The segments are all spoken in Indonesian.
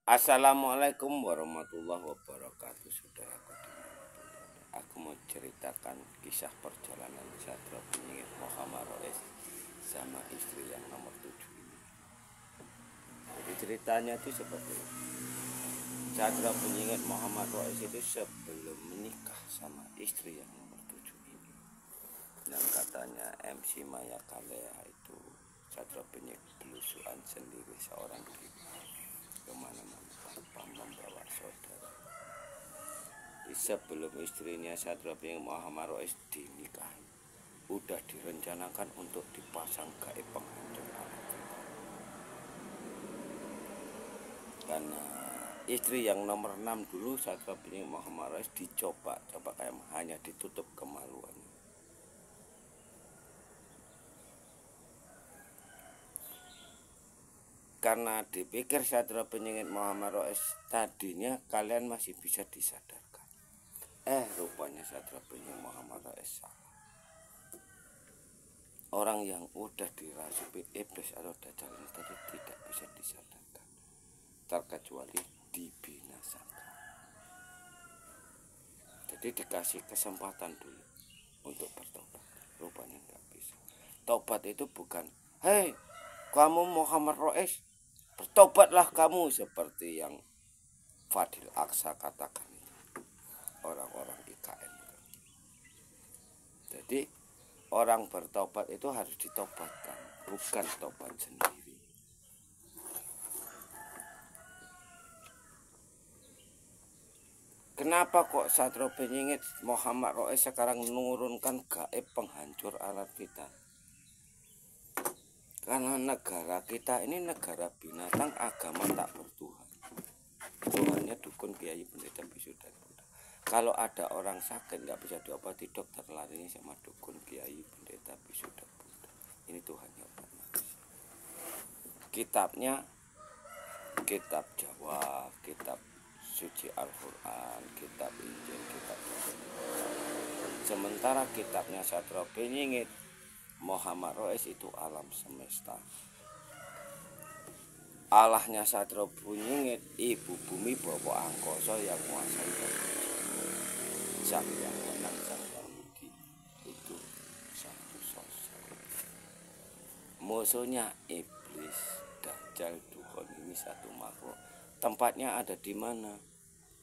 Assalamualaikum warahmatullahi wabarakatuh. Saudaraku dimanapun berada. Aku mau ceritakan kisah perjalanan Satrio Penyingit Muhammad Rois sama istri yang nomor 7 ini. Jadi ceritanya itu seperti ini. Satrio Penyingit Muhammad Rois itu sebelum menikah sama istri yang nomor 7 ini, yang katanya MC Maya Kalea itu Satrio Penyingit belusuan sendiri seorang diri kemana-mana tanpa membawa saudara. Sebelum istrinya Satrio Penyingit Muhammad Rois dinikahi, udah direncanakan untuk dipasang gaib penghancur alam. Karena istri yang nomor 6 dulu Satrio Penyingit Muhammad Rois coba kayak hanya ditutup kemaluan. Karena dipikir Satrio Penyingit Muhammad Rois tadinya kalian masih bisa disadarkan. Rupanya Satrio Penyingit Muhammad Rois salah. Orang yang udah dirasuki iblis atau dajjal ini tadi tidak bisa disadarkan, terkecuali dibinasakan. Jadi dikasih kesempatan dulu untuk bertobat, rupanya nggak bisa. Tobat itu bukan, hei kamu Muhammad Rois, bertobatlah kamu, seperti yang Fadil Aqsa katakan itu, orang-orang IKN. Jadi orang bertobat itu harus ditobatkan, bukan tobat sendiri. Kenapa kok Satrio Penyingit Muhammad Rois sekarang menurunkan gaib penghancur alat kita? Karena negara kita ini negara binatang, agama tak bertuhan. Tuhannya dukun, kiai, pendeta, bisu, dan Buddha. Kalau ada orang sakit nggak bisa diobati, dokter larinya sama dukun, kiai, pendeta, bisu, dan Buddha. Ini Tuhannya umat manusia. Kitabnya kitab Jawa, kitab suci Al-Quran, kitab Injil, kitab sementara kitabnya Satrio Penyingit Muhammad Rois itu alam semesta. Allahnya Satrio Penyingit ibu bumi, bapak angkasa yang menguasai sang yang menang, sang yang rugi. Itu satu sosok. Musuhnya iblis, dajjal, duhon ini satu makhluk. Tempatnya ada di mana?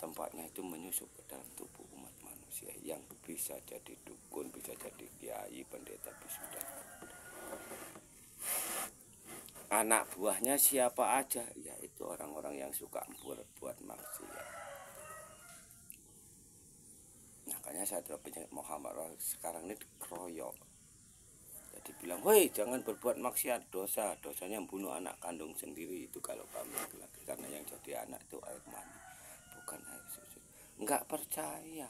Tempatnya itu menyusup ke dalam tubuh umat manusia, yang bisa jadi dukun, bisa jadi kiai, pendeta, bisu, dan anak buahnya siapa aja, yaitu orang-orang yang suka berbuat maksiat. Makanya Satrio Penyingit Muhammad Rois sekarang ini dikeroyok. Jadi bilang, woi jangan berbuat maksiat, dosanya bunuh anak kandung sendiri. Itu kalau kami lagi, karena yang jadi anak itu air mani, bukan air susu. Enggak percaya.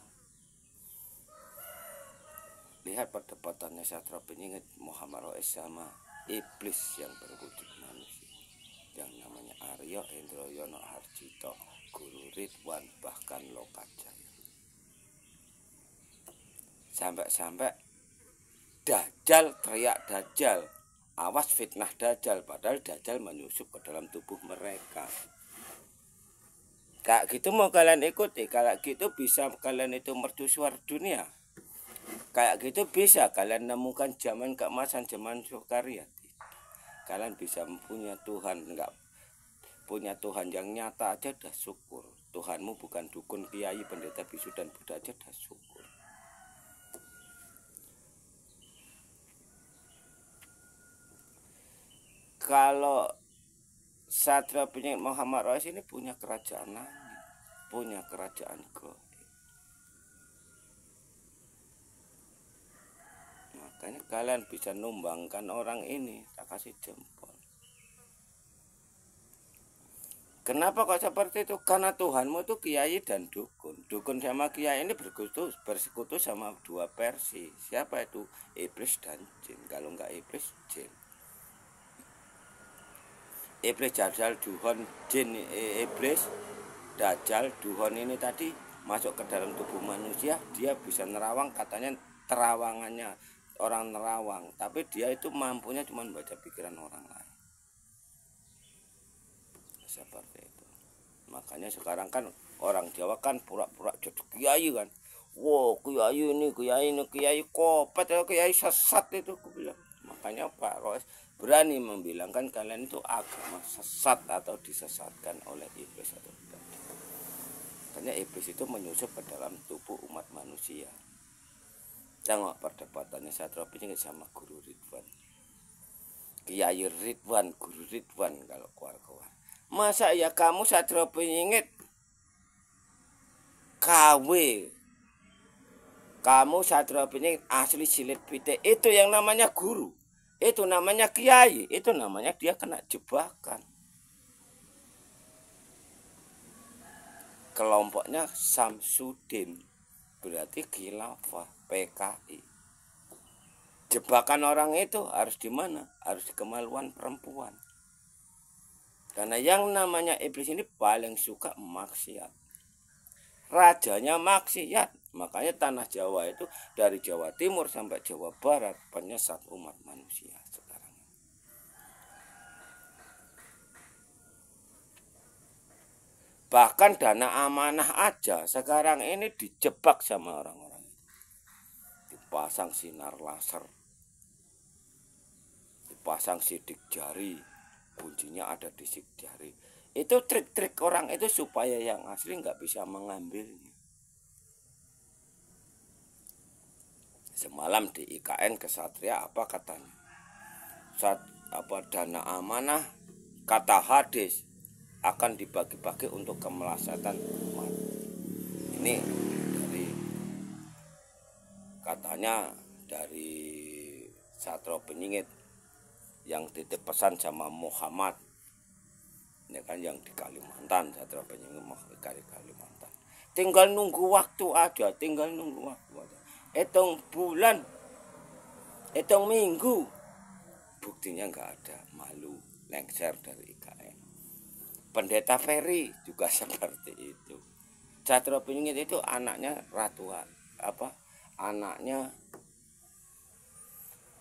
Lihat perdebatannya Satrio Penyingit Muhammad Rois sama iblis yang berwujud manusia, yang namanya Aryo Hendroyono Harjito, Guru Ridwan, bahkan Lokajaya. Sampai-sampai dajjal teriak, dajjal, awas fitnah dajjal, padahal dajjal menyusup ke dalam tubuh mereka. Kayak gitu mau kalian ikuti, kayak gitu bisa kalian itu mercusuar dunia. Kayak gitu bisa kalian nemukan zaman keemasan, zaman Soekarno. Kalian bisa punya Tuhan, enggak punya Tuhan yang nyata aja dah syukur. Tuhanmu bukan dukun, kiai, pendeta, bisu, dan Buddha aja dah syukur. Kalau Satrio Penyingit Muhammad Rois ini punya kerajaan langit, punya kerajaan gaib. Makanya kalian bisa numbangkan orang ini, tak kasih jempol. Kenapa kok seperti itu? Karena Tuhanmu itu kiai dan dukun. Dukun sama kiai ini bersekutu sama dua versi. Siapa itu? Iblis dan jin. Kalau enggak iblis, jin. Iblis, dajjal, duhon, jin, iblis, dajjal, duhon ini tadi masuk ke dalam tubuh manusia, dia bisa nerawang, katanya terawangannya orang nerawang, tapi dia itu mampunya cuma baca pikiran orang lain. Seperti itu. Makanya sekarang kan orang Jawa kan pura-pura jadi kiai kan. Wow, kiai kopet, kiai sesat itu aku bilang. Makanya Pak Rois berani membilangkan kalian itu agama sesat atau disesatkan oleh iblis atau tidak. Karena iblis itu menyusup ke dalam tubuh umat manusia. Tengok perdebatannya Satrio Piningit sama Guru Ridwan. Kiai Ridwan, Guru Ridwan kalau keluar-keluar. Masa ya kamu Satrio Piningit KW, kamu Satrio Piningit asli silit pitik, itu yang namanya guru, itu namanya kiai, itu namanya dia kena jebakan. Kelompoknya Samsudin, berarti khilafah PKI. Jebakan orang itu harus di mana? Harus di kemaluan perempuan. Karena yang namanya iblis ini paling suka maksiat. Rajanya maksiat. Makanya tanah Jawa itu dari Jawa Timur sampai Jawa Barat penyesat umat manusia sekarang. Bahkan dana amanah aja sekarang ini dijebak sama orang-orang. Dipasang sinar laser. Dipasang sidik jari. Kuncinya ada di sidik jari. Itu trik-trik orang itu supaya yang asli nggak bisa mengambilnya. Semalam di IKN Kesatria apa katanya? Dana amanah kata hadis akan dibagi-bagi untuk kemaslahatan umat. Ini dari katanya dari Satrio Piningit yang titip pesan sama Muhammad. Ini kan yang di Kalimantan, Satrio Piningit mau di Kalimantan. Tinggal nunggu waktu aja, tinggal nunggu waktu aja. Hitung bulan, hitung minggu, buktinya nggak ada, malu, lengser dari IKN. Pendeta Ferry juga seperti itu. Satrio Piningit itu anaknya anaknya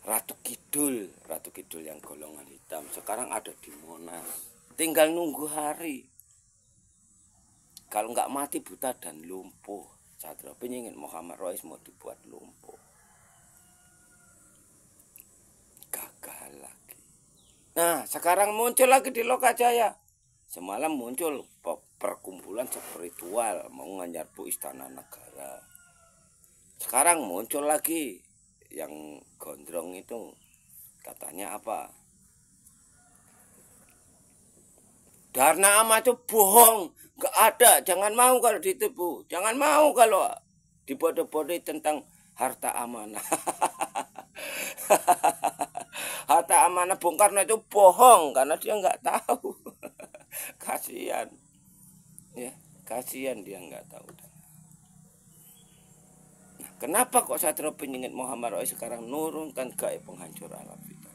Ratu Kidul yang golongan hitam. Sekarang ada di Monas. Tinggal nunggu hari. Kalau nggak mati buta dan lumpuh. Satrio Piningit Muhammad Rois mau dibuat lumpuh. Gagal lagi. Nah, sekarang muncul lagi di Lokajaya. Semalam muncul perkumpulan spiritual mau menyerbu Istana Negara. Sekarang muncul lagi yang gondrong itu katanya apa? Dharna Ama itu bohong, gak ada. Jangan mau kalau ditipu, jangan mau kalau dibodoh-bodohi tentang harta amanah. Harta amanah Bung Karno itu bohong karena dia nggak tahu. Kasihan, ya kasihan dia nggak tahu. Nah, kenapa kok Satrio Piningit Muhammad Rois sekarang nurunkan gaib penghancur alam kita?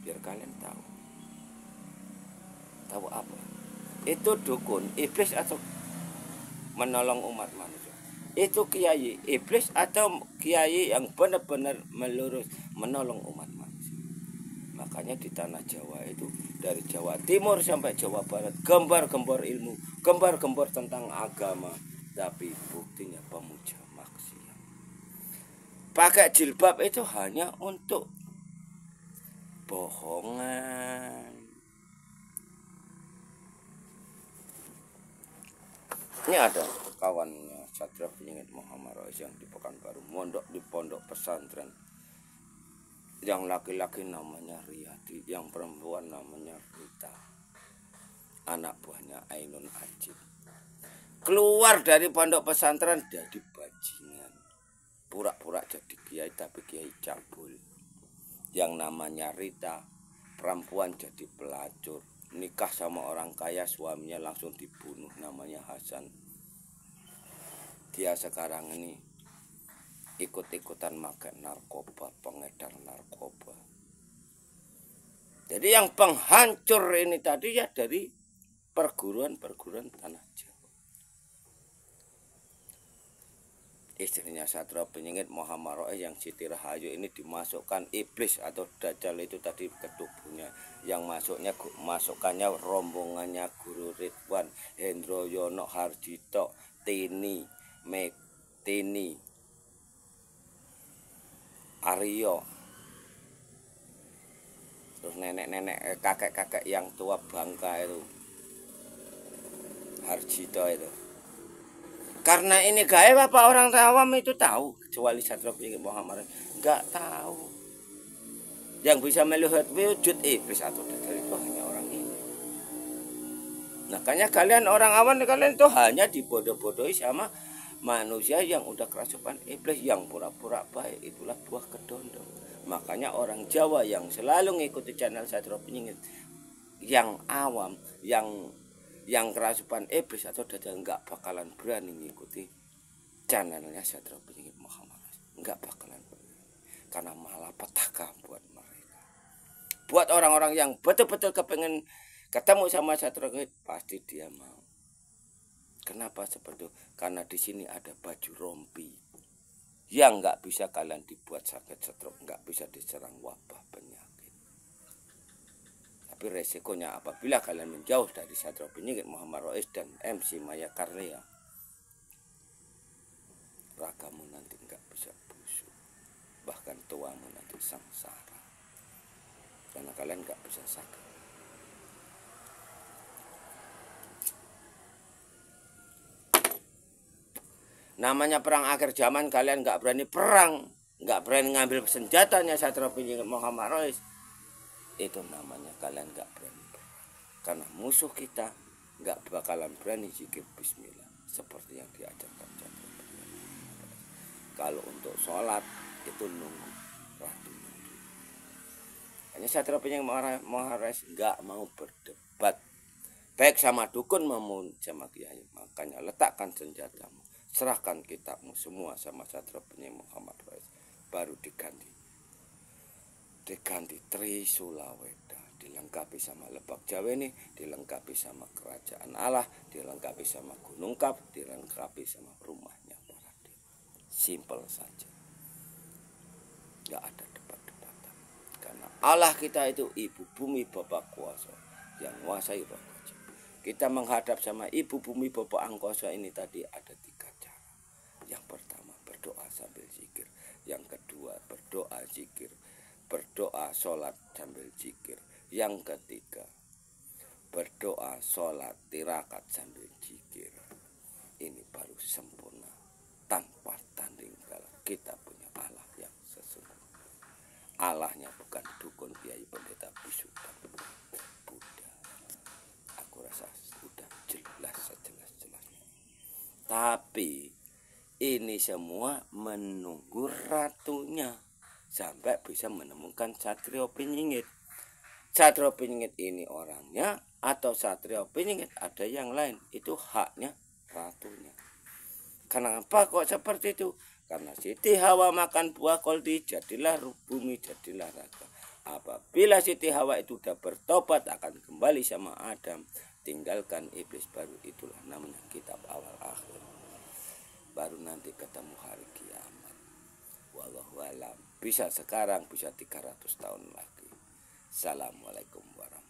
Biar kalian tahu. Tahu apa? Itu dukun iblis atau menolong umat manusia? Itu kiai iblis atau kiai yang benar-benar melurus menolong umat manusia? Makanya di tanah Jawa itu dari Jawa Timur sampai Jawa Barat gembar-gembor ilmu, gembar-gembor tentang agama, tapi buktinya pemuja maksiat. Pakai jilbab itu hanya untuk bohongan. Ini ada kawannya Satrio Piningit Muhammad Rois yang di Pekanbaru, mondok di pondok pesantren. Yang laki-laki namanya Riyadi, yang perempuan namanya Rita. Anak buahnya Ainun Ajib. Keluar dari pondok pesantren jadi bajingan. Pura-pura jadi kiai tapi kiai cabul. Yang namanya Rita, perempuan jadi pelacur. Nikah sama orang kaya, suaminya langsung dibunuh, namanya Hasan. Dia sekarang ini ikut-ikutan makan narkoba, pengedar narkoba. Jadi yang penghancur ini tadi ya dari perguruan-perguruan tanah Jawa. istrinya Satrio Penyingit Muhammad Rois yang Siti Rahayu ini dimasukkan iblis atau dajjal itu tadi ke tubuhnya, yang masukkannya rombongannya Guru Ridwan, Hendro Yono Harjito, Tini Aryo, terus nenek-nenek kakek-kakek yang tua bangka itu Harjito itu. Karena ini gaib apa orang awam itu tahu, kecuali Satrio Penyingit Muhammad nggak tahu. Yang bisa melihat wujud iblis atau dajjal itu hanya orang ini. Makanya kalian orang awam, kalian itu hanya dibodoh-bodohi sama manusia yang udah kerasukan iblis, yang pura-pura baik. Itulah buah kedondong. Makanya orang Jawa yang selalu ngikuti channel Satrio Penyingit, yang awam, yang kerasukan iblis atau dajjal nggak bakalan berani ngikuti channelnya Satrio Penyingit Muhammad. Nggak bakalan berani. Karena malah petaka buat mereka. Buat orang-orang yang betul-betul kepengen ketemu sama Satrio Penyingit, pasti dia mau. Kenapa seperti itu? Karena di sini ada baju rompi yang nggak bisa kalian dibuat sakit stroke, nggak bisa diserang wabah penyakit. Tapi resikonya apabila kalian menjauh dari Satrio Penyingit Muhammad Rois dan MC Maya Karnia, ragamu nanti nggak bisa busuk, bahkan tuamu nanti sengsara, karena kalian nggak bisa sakit. Namanya perang akhir zaman, kalian nggak berani perang, nggak berani ngambil senjatanya Satrio Penyingit Muhammad Rois, itu namanya kalian nggak berani perang. Karena musuh kita nggak bakalan berani zikir bismillah seperti yang diajarkan Satrio Penyingit. Kalau untuk sholat itu nunggu ratu. Hanya Satrio Penyingit Muhammad Rois nggak mau berdebat baik sama dukun maupun sama kiai. Makanya letakkan senjatamu, serahkan kitabmu semua sama Satrio Penyingit Muhammad Rois, baru diganti Trisula Weda, dilengkapi sama Lebak Jawa ini, dilengkapi sama kerajaan Allah, dilengkapi sama Gunung Kap, dilengkapi sama rumahnya para dewa. Simple saja, nggak ada debat-debatan. Karena Allah kita itu ibu bumi bapak kuasa yang menguasai roh. Kita menghadap sama ibu bumi bapak angkasa ini tadi ada 3 cara. Yang pertama berdoa sambil zikir, yang kedua berdoa zikir, berdoa sholat sambil zikir, yang ketiga berdoa sholat tirakat sambil zikir. Ini baru sempurna tanpa tanding kalau kita punya Allah yang sesungguhnya. Allahnya bukan dukun, kiai, pendeta, bisu, dan Buddha. Aku rasa sudah jelas sejelas-jelasnya. Tapi ini semua menunggu ratunya sampai bisa menemukan Satrio Penyingit. Satrio Penyingit ini orangnya atau Satrio Penyingit ada yang lain, itu haknya ratunya. Kenapa kok seperti itu? Karena Siti Hawa makan buah koldi, jadilah bumi, jadilah raga. Apabila Siti Hawa itu sudah bertobat akan kembali sama Adam, tinggalkan iblis, baru itulah namanya kitab awal akhir. Baru nanti ketemu hari kiamat. Wallahu alam. Bisa sekarang, bisa 300 tahun lagi. Assalamualaikum warahmatullahi wabarakatuh.